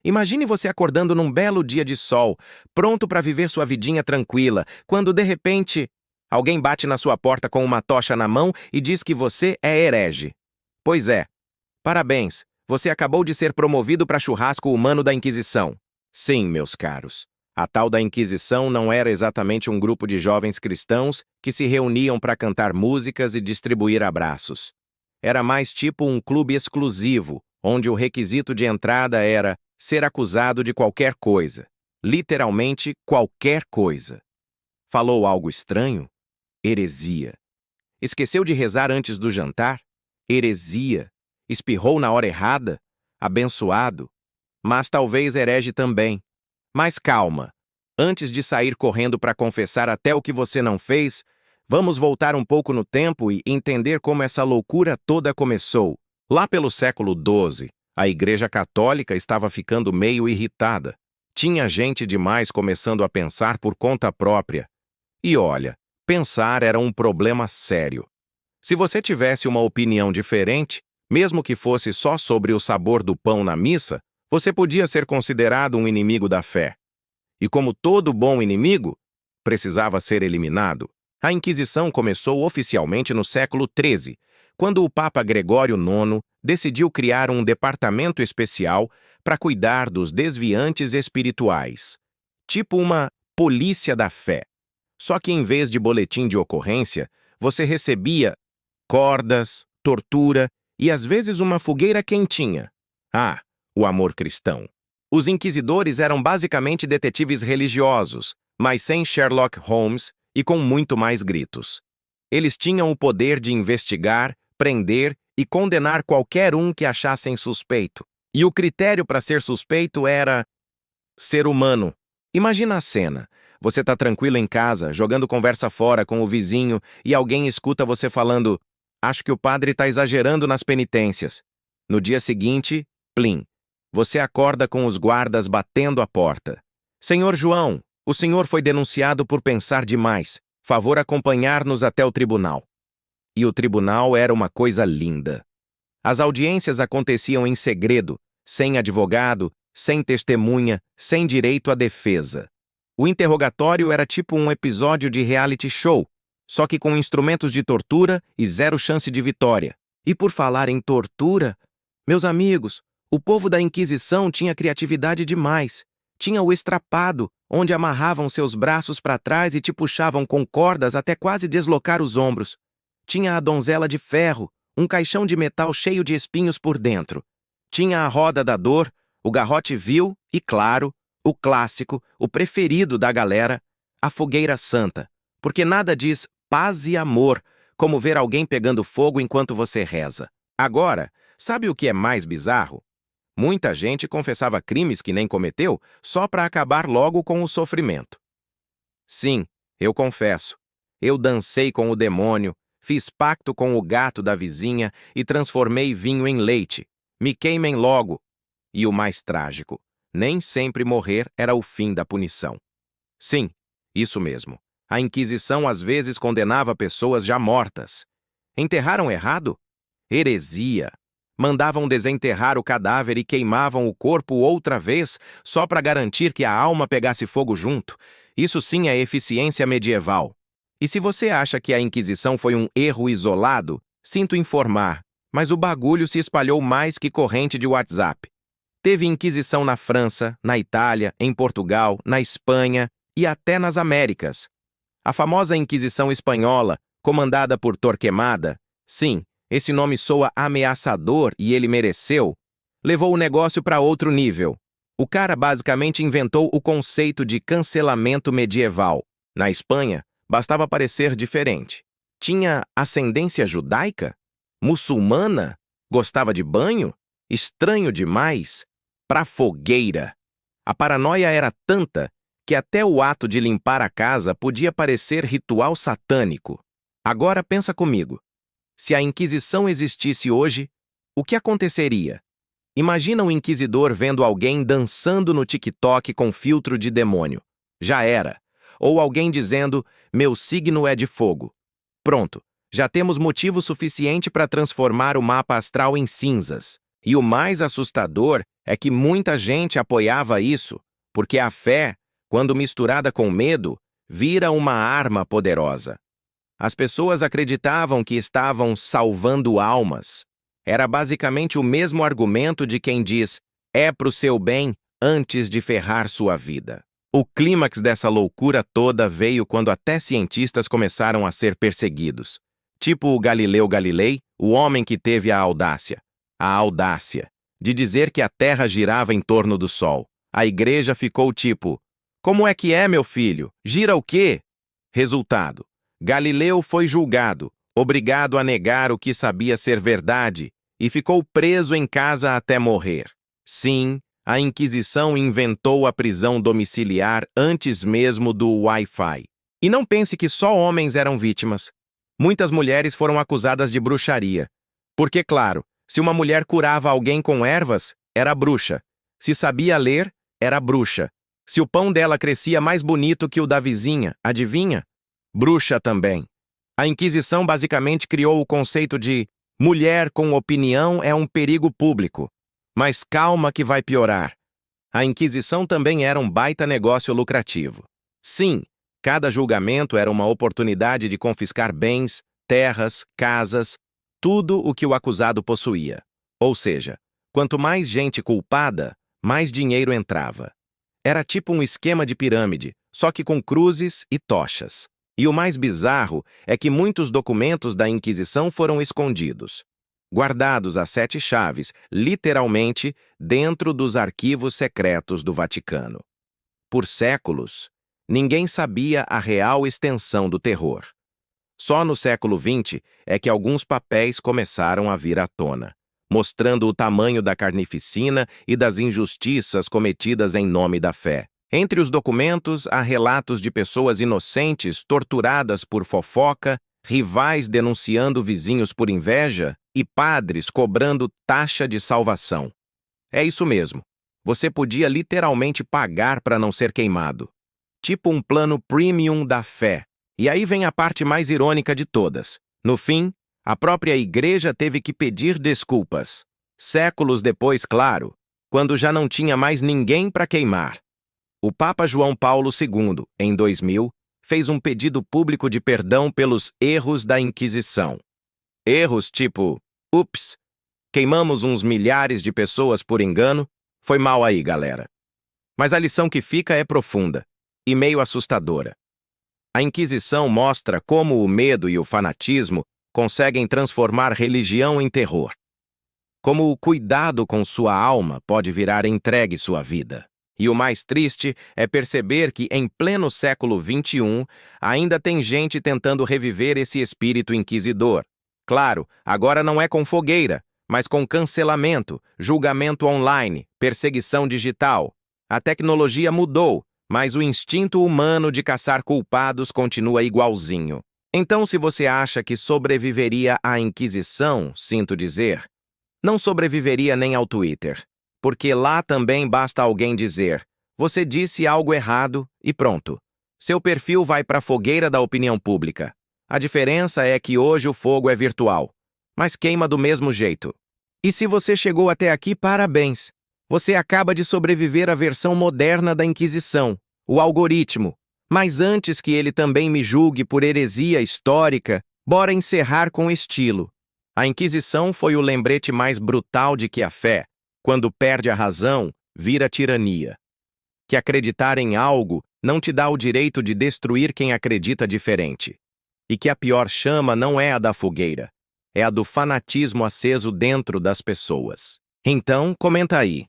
Imagine você acordando num belo dia de sol, pronto para viver sua vidinha tranquila, quando de repente alguém bate na sua porta com uma tocha na mão e diz que você é herege. Pois é, parabéns, você acabou de ser promovido para churrasco humano da Inquisição. Sim, meus caros. A tal da Inquisição não era exatamente um grupo de jovens cristãos que se reuniam para cantar músicas e distribuir abraços. Era mais tipo um clube exclusivo, onde o requisito de entrada era ser acusado de qualquer coisa. Literalmente qualquer coisa. Falou algo estranho? Heresia. Esqueceu de rezar antes do jantar? Heresia. Espirrou na hora errada? Abençoado. Mas talvez herege também. Mas calma. Antes de sair correndo para confessar até o que você não fez, vamos voltar um pouco no tempo e entender como essa loucura toda começou. Lá pelo século XII, a Igreja Católica estava ficando meio irritada. Tinha gente demais começando a pensar por conta própria. E olha, pensar era um problema sério. Se você tivesse uma opinião diferente, mesmo que fosse só sobre o sabor do pão na missa, você podia ser considerado um inimigo da fé. E como todo bom inimigo, precisava ser eliminado. A Inquisição começou oficialmente no século XIII, quando o Papa Gregório IX decidiu criar um departamento especial para cuidar dos desviantes espirituais. Tipo uma polícia da fé. Só que em vez de boletim de ocorrência, você recebia cordas, tortura e às vezes uma fogueira quentinha. Ah, o amor cristão. Os inquisidores eram basicamente detetives religiosos, mas sem Sherlock Holmes e com muito mais gritos. Eles tinham o poder de investigar, prender e condenar qualquer um que achassem suspeito. E o critério para ser suspeito era ser humano. Imagina a cena. Você tá tranquilo em casa, jogando conversa fora com o vizinho e alguém escuta você falando: "Acho que o padre tá exagerando nas penitências." No dia seguinte, plim. Você acorda com os guardas batendo a porta. "Senhor João, o senhor foi denunciado por pensar demais. Favor acompanhar-nos até o tribunal." E o tribunal era uma coisa linda. As audiências aconteciam em segredo, sem advogado, sem testemunha, sem direito à defesa. O interrogatório era tipo um episódio de reality show, só que com instrumentos de tortura e zero chance de vitória. E por falar em tortura, meus amigos, o povo da Inquisição tinha criatividade demais. Tinha o estrapado, onde amarravam seus braços para trás e te puxavam com cordas até quase deslocar os ombros. Tinha a donzela de ferro, um caixão de metal cheio de espinhos por dentro. Tinha a roda da dor, o garrote vil e, claro, o clássico, o preferido da galera, a fogueira santa. Porque nada diz paz e amor como ver alguém pegando fogo enquanto você reza. Agora, sabe o que é mais bizarro? Muita gente confessava crimes que nem cometeu só para acabar logo com o sofrimento. Sim, eu confesso. Eu dancei com o demônio, fiz pacto com o gato da vizinha e transformei vinho em leite. Me queimem logo. E o mais trágico, nem sempre morrer era o fim da punição. Sim, isso mesmo. A Inquisição às vezes condenava pessoas já mortas. Enterraram errado? Heresia. Mandavam desenterrar o cadáver e queimavam o corpo outra vez só para garantir que a alma pegasse fogo junto. Isso sim é eficiência medieval. E se você acha que a Inquisição foi um erro isolado, sinto informar, mas o bagulho se espalhou mais que corrente de WhatsApp. Teve Inquisição na França, na Itália, em Portugal, na Espanha e até nas Américas. A famosa Inquisição Espanhola, comandada por Torquemada, sim, esse nome soa ameaçador e ele mereceu, levou o negócio para outro nível. O cara basicamente inventou o conceito de cancelamento medieval. Na Espanha, bastava parecer diferente. Tinha ascendência judaica? Muçulmana? Gostava de banho? Estranho demais? Pra fogueira. A paranoia era tanta que até o ato de limpar a casa podia parecer ritual satânico. Agora pensa comigo. Se a Inquisição existisse hoje, o que aconteceria? Imagina um inquisidor vendo alguém dançando no TikTok com filtro de demônio. Já era. Ou alguém dizendo, meu signo é de fogo. Pronto, já temos motivo suficiente para transformar o mapa astral em cinzas. E o mais assustador é que muita gente apoiava isso, porque a fé, quando misturada com medo, vira uma arma poderosa. As pessoas acreditavam que estavam salvando almas. Era basicamente o mesmo argumento de quem diz: é pro seu bem antes de ferrar sua vida. O clímax dessa loucura toda veio quando até cientistas começaram a ser perseguidos. Tipo o Galileu Galilei, o homem que teve a audácia de dizer que a Terra girava em torno do Sol. A igreja ficou tipo: como é que é, meu filho? Gira o quê? Resultado: Galileu foi julgado, obrigado a negar o que sabia ser verdade, e ficou preso em casa até morrer. Sim, a Inquisição inventou a prisão domiciliar antes mesmo do Wi-Fi. E não pense que só homens eram vítimas. Muitas mulheres foram acusadas de bruxaria. Porque, claro, se uma mulher curava alguém com ervas, era bruxa. Se sabia ler, era bruxa. Se o pão dela crescia mais bonito que o da vizinha, adivinha? Bruxa também. A Inquisição basicamente criou o conceito de mulher com opinião é um perigo público. Mas calma que vai piorar. A Inquisição também era um baita negócio lucrativo. Sim, cada julgamento era uma oportunidade de confiscar bens, terras, casas, tudo o que o acusado possuía. Ou seja, quanto mais gente culpada, mais dinheiro entrava. Era tipo um esquema de pirâmide, só que com cruzes e tochas. E o mais bizarro é que muitos documentos da Inquisição foram escondidos, guardados a 7 chaves, literalmente, dentro dos arquivos secretos do Vaticano. Por séculos, ninguém sabia a real extensão do terror. Só no século XX é que alguns papéis começaram a vir à tona, mostrando o tamanho da carnificina e das injustiças cometidas em nome da fé. Entre os documentos, há relatos de pessoas inocentes torturadas por fofoca, rivais denunciando vizinhos por inveja e padres cobrando taxa de salvação. É isso mesmo. Você podia literalmente pagar para não ser queimado. Tipo um plano premium da fé. E aí vem a parte mais irônica de todas. No fim, a própria igreja teve que pedir desculpas. Séculos depois, claro, quando já não tinha mais ninguém para queimar. O Papa João Paulo II, em 2000, fez um pedido público de perdão pelos erros da Inquisição. Erros tipo: ups, queimamos uns milhares de pessoas por engano, foi mal aí, galera. Mas a lição que fica é profunda e meio assustadora. A Inquisição mostra como o medo e o fanatismo conseguem transformar religião em terror. Como o cuidado com sua alma pode virar entregue sua vida. E o mais triste é perceber que, em pleno século XXI, ainda tem gente tentando reviver esse espírito inquisidor. Claro, agora não é com fogueira, mas com cancelamento, julgamento online, perseguição digital. A tecnologia mudou, mas o instinto humano de caçar culpados continua igualzinho. Então, se você acha que sobreviveria à Inquisição, sinto dizer, não sobreviveria nem ao Twitter. Porque lá também basta alguém dizer: você disse algo errado e pronto. Seu perfil vai para a fogueira da opinião pública. A diferença é que hoje o fogo é virtual, mas queima do mesmo jeito. E se você chegou até aqui, parabéns! Você acaba de sobreviver à versão moderna da Inquisição, o algoritmo. Mas antes que ele também me julgue por heresia histórica, bora encerrar com estilo. A Inquisição foi o lembrete mais brutal de que a fé, quando perde a razão, vira tirania. Que acreditar em algo não te dá o direito de destruir quem acredita diferente. E que a pior chama não é a da fogueira, é a do fanatismo aceso dentro das pessoas. Então, comenta aí.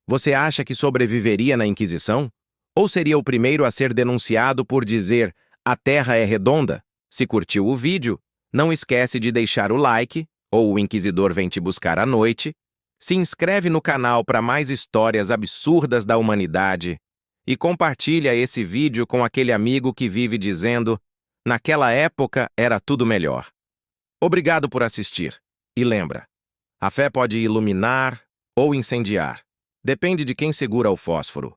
Você acha que sobreviveria na Inquisição? Ou seria o primeiro a ser denunciado por dizer a Terra é redonda? Se curtiu o vídeo, não esquece de deixar o like, ou o Inquisidor vem te buscar à noite. Se inscreve no canal para mais histórias absurdas da humanidade e compartilha esse vídeo com aquele amigo que vive dizendo: naquela época era tudo melhor. Obrigado por assistir. E lembra, a fé pode iluminar ou incendiar. Depende de quem segura o fósforo.